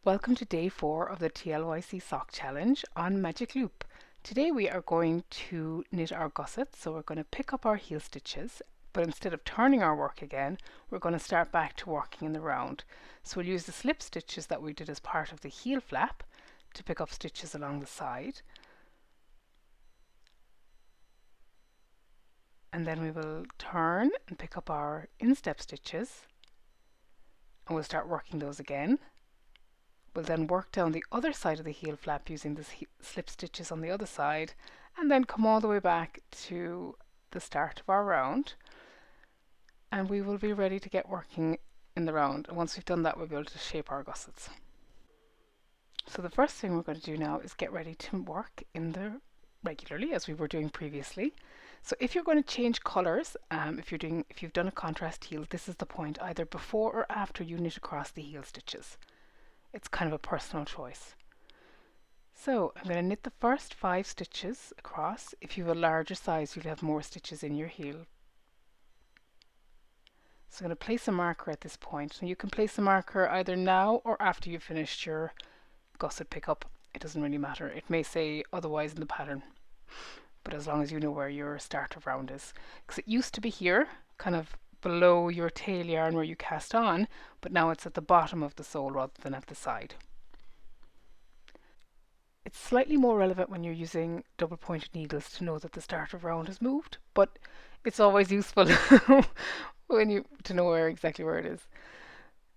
Welcome to day 4 of the TLYC sock challenge on Magic Loop. Today we are going to knit our gussets, so we're going to pick up our heel stitches, but instead of turning our work again, we're going to start back to working in the round. So we'll use the slip stitches that we did as part of the heel flap to pick up stitches along the side. And then we will turn and pick up our instep stitches, and we'll start working those again. We'll then work down the other side of the heel flap using the slip stitches on the other side, and then come all the way back to the start of our round, and we will be ready to get working in the round. And once we've done that, we'll be able to shape our gussets. So the first thing we're going to do now is get ready to work in the regularly as we were doing previously. So if you're going to change colours, if you've done a contrast heel, this is the point, either before or after you knit across the heel stitches. It's kind of a personal choice. So I'm going to knit the first 5 stitches across. If you have a larger size, you'll have more stitches in your heel. So I'm going to place a marker at this point. And you can place a marker either now or after you've finished your gusset pickup. It doesn't really matter. It may say otherwise in the pattern, but as long as you know where your start of round is. Because it used to be here, kind of below your tail yarn where you cast on, but now it's at the bottom of the sole rather than at the side. It's slightly more relevant when you're using double pointed needles to know that the start of round has moved, but it's always useful to know exactly where it is,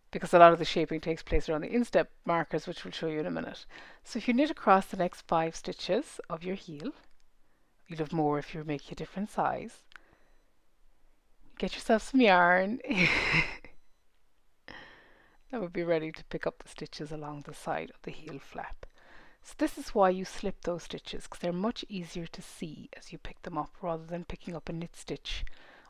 because a lot of the shaping takes place around the instep markers, which we'll show you in a minute. So if you knit across the next 5 stitches of your heel, you'll have more if you make a different size. Get yourself some yarn. That would be ready to pick up the stitches along the side of the heel flap. So this is why you slip those stitches, because they're much easier to see as you pick them up rather than picking up a knit stitch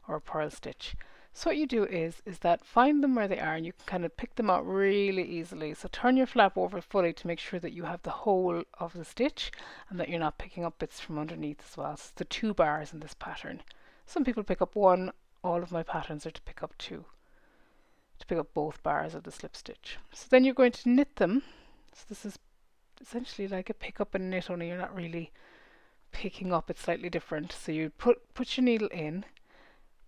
or a purl stitch. So what you do is that find them where they are, and you can kind of pick them out really easily. So turn your flap over fully to make sure that you have the whole of the stitch and that you're not picking up bits from underneath as well. So it's the 2 bars in this pattern. Some people pick up 1. All of my patterns are to pick up 2, to pick up both bars of the slip stitch. So then you're going to knit them. So this is essentially like a pick up and knit, only you're not really picking up, it's slightly different. So you put your needle in,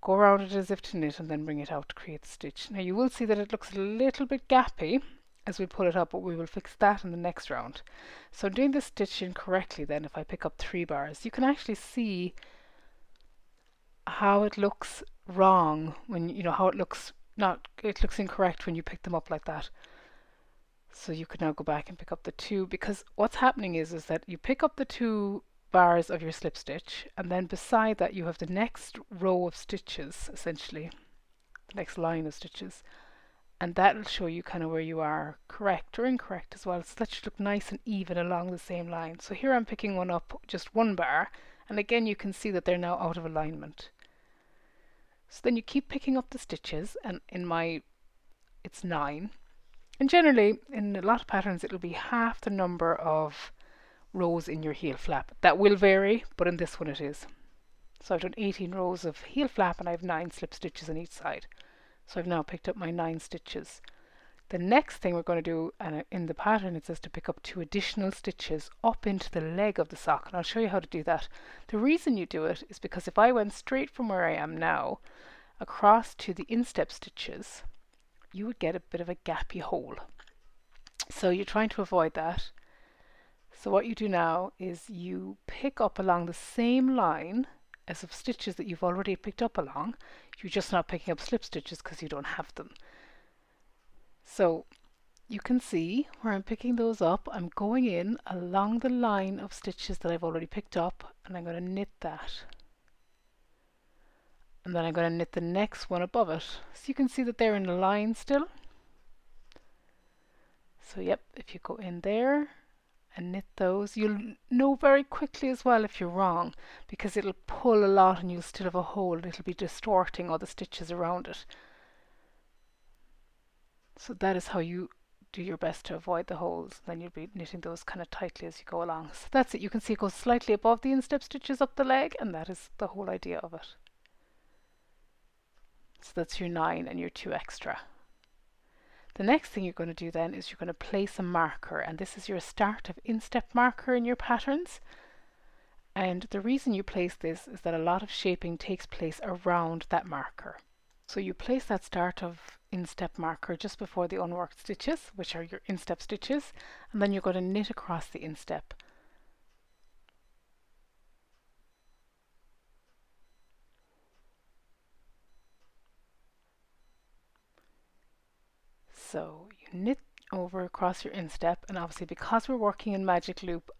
go around it as if to knit, and then bring it out to create the stitch. Now you will see that it looks a little bit gappy as we pull it up, but we will fix that in the next round. So doing this stitch incorrectly, then if I pick up 3 bars, you can actually see how it looks wrong when how it looks incorrect when you pick them up like that. So you could now go back and pick up the 2, because what's happening is that you pick up the 2 bars of your slip stitch, and then beside that you have the next row of stitches, essentially the next line of stitches, and that'll show you kind of where you are correct or incorrect as well. So that should look nice and even along the same line. So here I'm picking one up, just 1 bar, and again you can see that they're now out of alignment. So then you keep picking up the stitches, and it's 9. And generally, in a lot of patterns, it'll be half the number of rows in your heel flap. That will vary, but in this one it is. So I've done 18 rows of heel flap, and I have 9 slip stitches on each side. So I've now picked up my 9 stitches. The next thing we're going to do, and in the pattern it says to pick up 2 additional stitches up into the leg of the sock, and I'll show you how to do that. The reason you do it is because if I went straight from where I am now across to the instep stitches, you would get a bit of a gappy hole. So you're trying to avoid that. So what you do now is you pick up along the same line as of stitches that you've already picked up along. You're just not picking up slip stitches because you don't have them. So you can see where I'm picking those up. I'm going in along the line of stitches that I've already picked up, and I'm going to knit that. And then I'm going to knit the next one above it. So you can see that they're in a line still. So yep, if you go in there and knit those, you'll know very quickly as well if you're wrong, because it'll pull a lot and you'll still have a hole. It'll be distorting all the stitches around it. So that is how you do your best to avoid the holes. Then you'll be knitting those kind of tightly as you go along. So that's it. You can see it goes slightly above the instep stitches up the leg, and that is the whole idea of it. So that's your 9 and your 2 extra. The next thing you're going to do then is you're going to place a marker, and this is your start of instep marker in your patterns. And the reason you place this is that a lot of shaping takes place around that marker. So you place that start of instep marker just before the unworked stitches, which are your instep stitches, and then you're going to knit across the instep. So you knit over across your instep, and obviously because we're working in magic loop,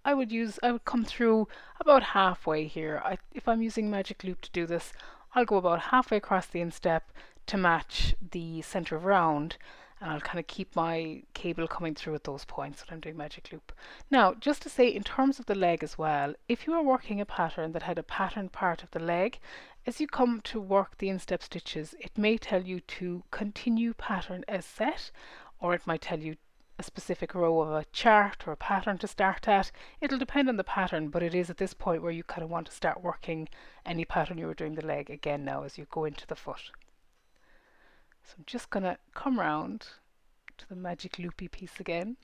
I would come through about halfway here. If I'm using magic loop to do this, I'll go about halfway across the instep to match the center of round, and I'll kind of keep my cable coming through at those points when I'm doing magic loop. Now, just to say in terms of the leg as well, if you are working a pattern that had a pattern part of the leg, as you come to work the instep stitches, it may tell you to continue pattern as set, or it might tell you a specific row of a chart or a pattern to start at. It'll depend on the pattern, but it is at this point where you kind of want to start working any pattern you were doing the leg again now as you go into the foot. So I'm just going to come round to the magic loopy piece again,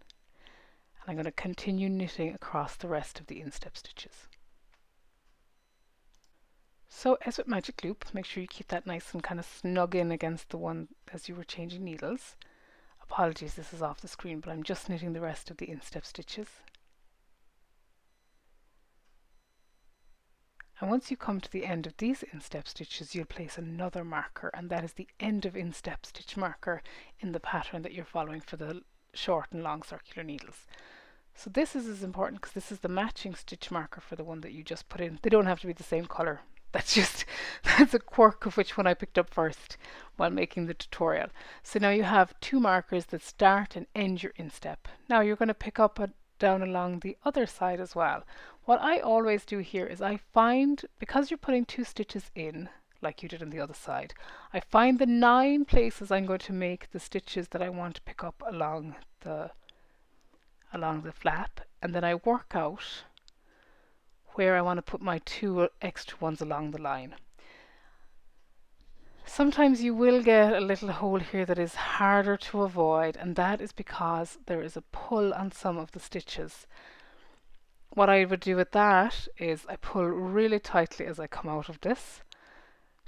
and I'm going to continue knitting across the rest of the instep stitches. So as with magic loop, make sure you keep that nice and kind of snug in against the one as you were changing needles. Apologies, this is off the screen, but I'm just knitting the rest of the instep stitches. And once you come to the end of these instep stitches, you'll place another marker, and that is the end of instep stitch marker in the pattern that you're following for the short and long circular needles. So this is as important because this is the matching stitch marker for the one that you just put in. They don't have to be the same color. That's a quirk of which one I picked up first while making the tutorial. So now you have two markers that start and end your instep. Now you're going to pick up down along the other side as well. What I always do here is I find, because you're putting two stitches in, like you did on the other side, I find the 9 places I'm going to make the stitches that I want to pick up along the flap, and then I work out where I want to put my 2 extra ones along the line. Sometimes you will get a little hole here that is harder to avoid, and that is because there is a pull on some of the stitches. What I would do with that is I pull really tightly as I come out of this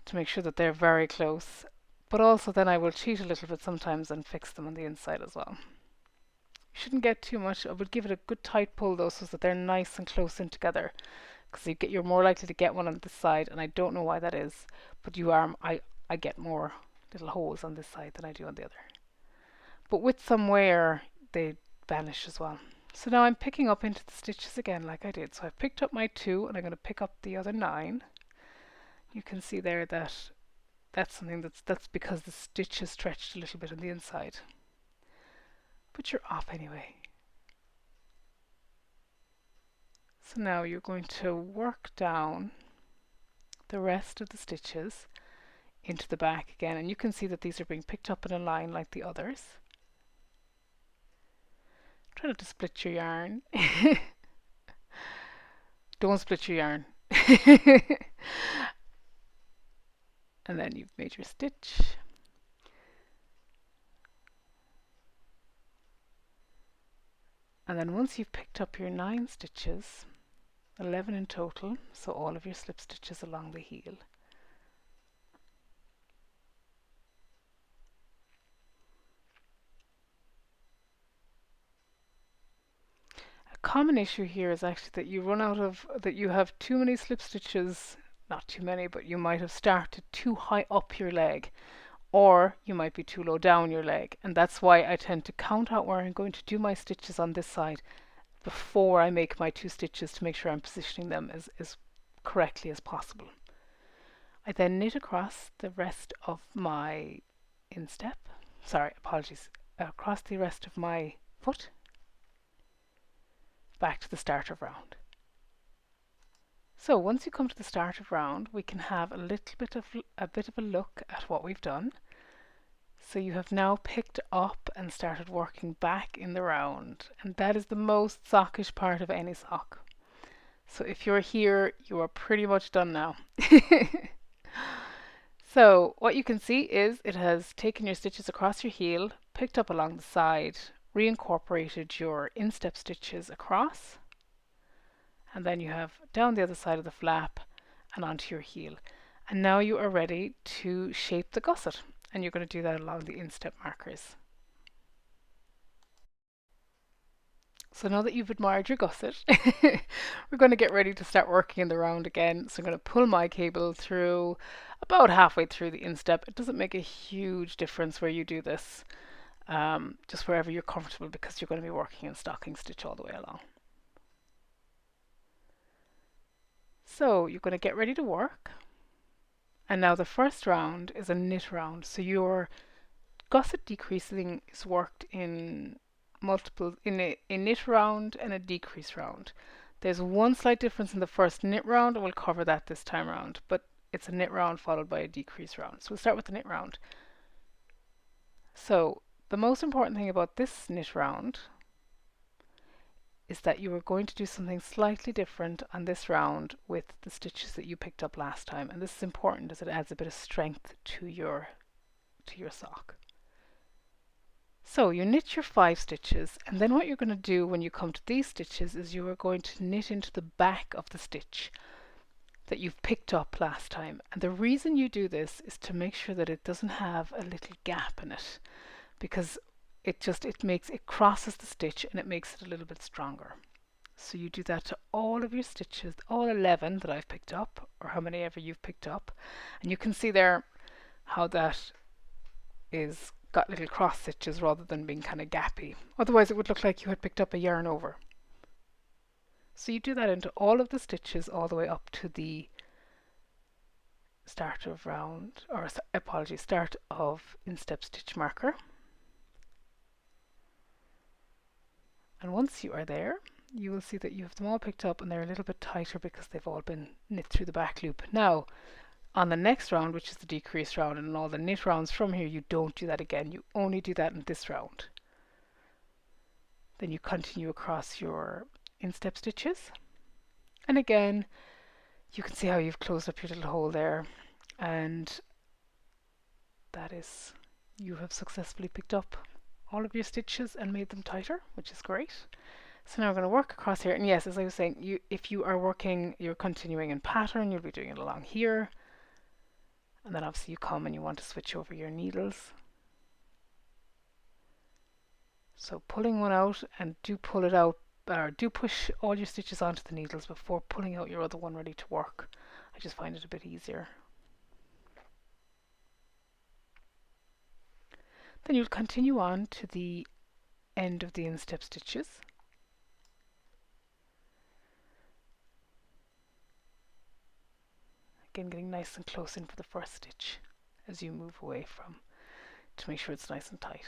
to make sure that they're very close, but also then I will cheat a little bit sometimes and fix them on the inside as well. You shouldn't get too much. I would give it a good tight pull though, so that they're nice and close in together, because you're more likely to get one on this side, and I don't know why that is, but I get more little holes on this side than I do on the other. But with some wear they vanish as well. So now I'm picking up into the stitches again like I did. So I've picked up my 2 and I'm going to pick up the other 9. You can see there that that's something that's because the stitch is stretched a little bit on the inside. But you're off anyway. So now you're going to work down the rest of the stitches into the back again, and you can see that these are being picked up in a line like the others. Try not to split your yarn. Don't split your yarn. And then you've made your stitch. And then once you've picked up your 9 stitches, 11 in total, so all of your slip stitches along the heel, a common issue here is actually that you have too many slip stitches, not too many, but you might have started too high up your leg, or you might be too low down your leg, and that's why I tend to count out where I'm going to do my stitches on this side before I make my 2 stitches to make sure I'm positioning them as correctly as possible. I then knit across the rest of my instep, across the rest of my foot back to the start of round. So once you come to the start of round, we can have a bit of a look at what we've done. So you have now picked up and started working back in the round, and that is the most sockish part of any sock. So if you're here, you are pretty much done now. So what you can see is it has taken your stitches across your heel, picked up along the side, reincorporated your instep stitches across, and then you have down the other side of the flap and onto your heel. And now you are ready to shape the gusset, and you're going to do that along the instep markers. So now that you've admired your gusset, we're going to get ready to start working in the round again. So I'm going to pull my cable through about halfway through the instep. It doesn't make a huge difference where you do this, just wherever you're comfortable, because you're going to be working in stocking stitch all the way along. So you're going to get ready to work. And now the first round is a knit round. So your gusset decreasing is worked in multiple, in a knit round and a decrease round. There's one slight difference in the first knit round, and we'll cover that this time round, but it's a knit round followed by a decrease round. So we'll start with the knit round. So the most important thing about this knit round is that you are going to do something slightly different on this round with the stitches that you picked up last time, and this is important as it adds a bit of strength to your sock. So you knit your 5 stitches, and then what you're going to do when you come to these stitches is you are going to knit into the back of the stitch that you've picked up last time. And the reason you do this is to make sure that it doesn't have a little gap in it, because it crosses the stitch and it makes it a little bit stronger. So you do that to all of your stitches, all 11 that I've picked up, or how many ever you've picked up, and you can see there how that is got little cross stitches rather than being kind of gappy. Otherwise it would look like you had picked up a yarn over. So you do that into all of the stitches all the way up to the start of round, or apologies, start of instep stitch marker. And once you are there, you will see that you have them all picked up, and they're a little bit tighter because they've all been knit through the back loop. Now, on the next round, which is the decrease round, and all the knit rounds from here, you don't do that again. You only do that in this round. Then you continue across your instep stitches. And again, you can see how you've closed up your little hole there. And that is, you have successfully picked up all of your stitches and made them tighter, which is great. So now we're going to work across here. And yes, as I was saying, if you are working, you're continuing in pattern, you'll be doing it along here. And then obviously you come and you want to switch over your needles. So pulling one out, and do pull it out, or do push all your stitches onto the needles before pulling out your other one ready to work. I just find it a bit easier. Then you'll continue on to the end of the instep stitches. Again, getting nice and close in for the first stitch as you move away from, to make sure it's nice and tight.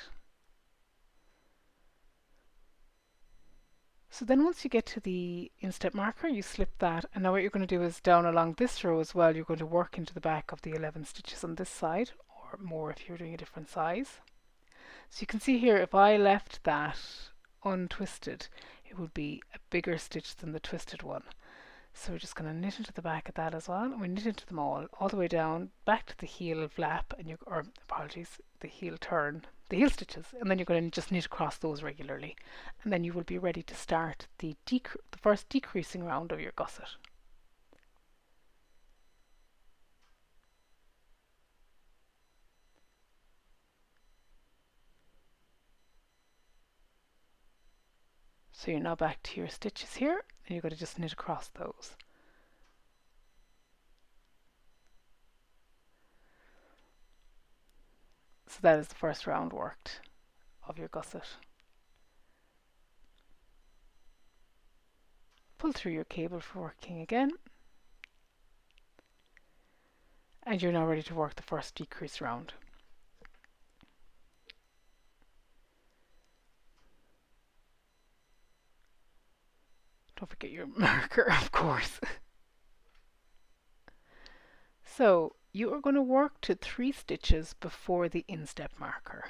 So then once you get to the instep marker, you slip that, and now what you're going to do is down along this row as well, you're going to work into the back of the 11 stitches on this side, or more if you're doing a different size. So you can see here, if I left that untwisted, it would be a bigger stitch than the twisted one. So we're just going to knit into the back of that as well, and we knit into them all the way down, back to the heel flap, and the heel turn, the heel stitches, and then you're going to just knit across those regularly, and then you will be ready to start the first decreasing round of your gusset. So you're now back to your stitches here, and you're going to just knit across those. So that is the first round worked of your gusset. Pull through your cable for working again, and you're now ready to work the first decrease round. Don't forget your marker, of course. So you are going to work to 3 stitches before the instep marker,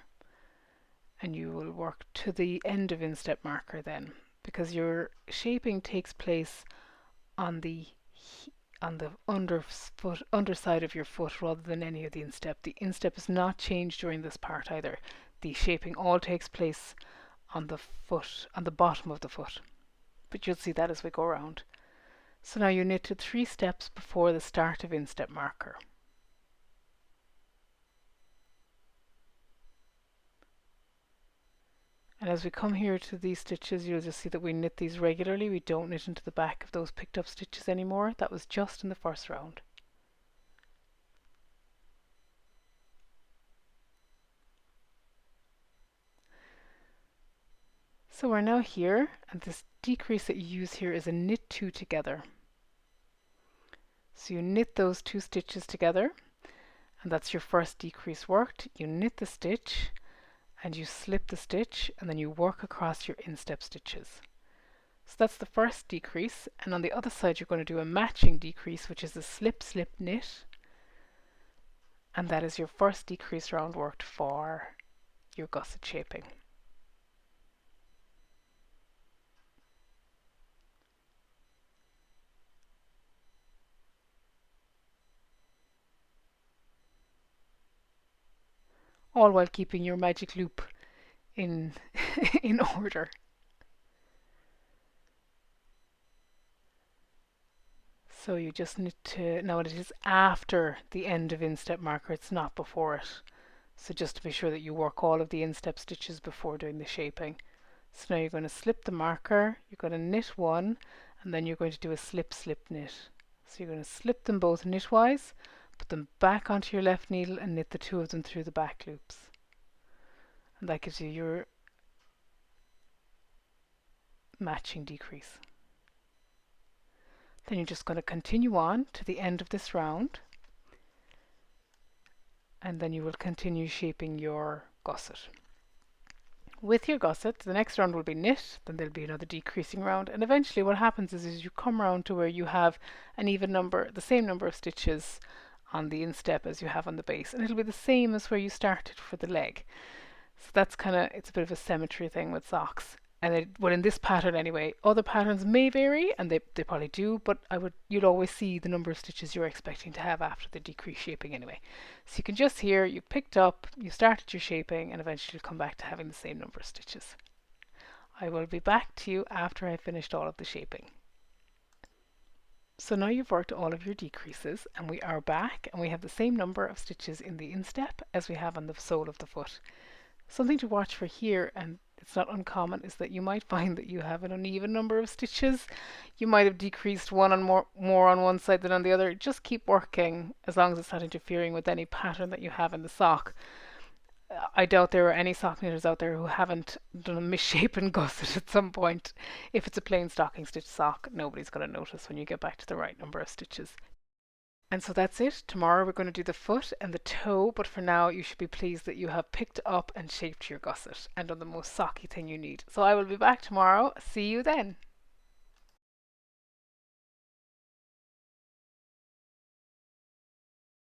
and you will work to the end of instep marker then, because your shaping takes place on the underside of your foot rather than any of the instep. The instep is not changed during this part either. the shaping all takes place on the foot, on the bottom of the foot. But you'll see that as we go around. So now you knit to 3 steps before the start of instep marker. And as we come here to these stitches, you'll just see that we knit these regularly. We don't knit into the back of those picked up stitches anymore. That was just in the first round. So we're now here, and this decrease that you use here is a knit 2 together. So you knit those 2 stitches together, and that's your first decrease worked. You knit the stitch, and you slip the stitch, and then you work across your instep stitches. So that's the first decrease, and on the other side you're going to do a matching decrease, which is a slip, slip, knit, and that is your first decrease round worked for your gusset shaping. All while keeping your magic loop in in order. So you just need to, now it is after the end of instep marker, it's not before it. So just to be sure that you work all of the instep stitches before doing the shaping. So now you're going to slip the marker, you're going to knit 1, and then you're going to do a slip, slip, knit. So you're going to slip them both knitwise, put them back onto your left needle and knit the 2 of them through the back loops. And that gives you your matching decrease. Then you're just going to continue on to the end of this round, and then you will continue shaping your gusset. With your gusset, the next round will be knit, then there'll be another decreasing round, and eventually what happens is you come round to where you have an even number, the same number of stitches on the instep as you have on the base, and it'll be the same as where you started for the leg. So that's kind of, it's a bit of a symmetry thing with socks. And well, in this pattern anyway, other patterns may vary, and they probably do, but you'll always see the number of stitches you're expecting to have after the decrease shaping anyway. So you can just hear, you picked up, you started your shaping, and eventually you'll come back to having the same number of stitches. I will be back to you after I've finished all of the shaping. So now you've worked all of your decreases, and we are back, and we have the same number of stitches in the instep as we have on the sole of the foot. Something to watch for here, and it's not uncommon, is that you might find that you have an uneven number of stitches. You might have decreased one on more on one side than on the other. Just keep working as long as it's not interfering with any pattern that you have in the sock. I doubt there are any sock knitters out there who haven't done a misshapen gusset at some point. If it's a plain stocking stitch sock, nobody's going to notice when you get back to the right number of stitches. And so that's it. Tomorrow we're going to do the foot and the toe, but for now you should be pleased that you have picked up and shaped your gusset and done the most socky thing you need. So I will be back tomorrow. See you then.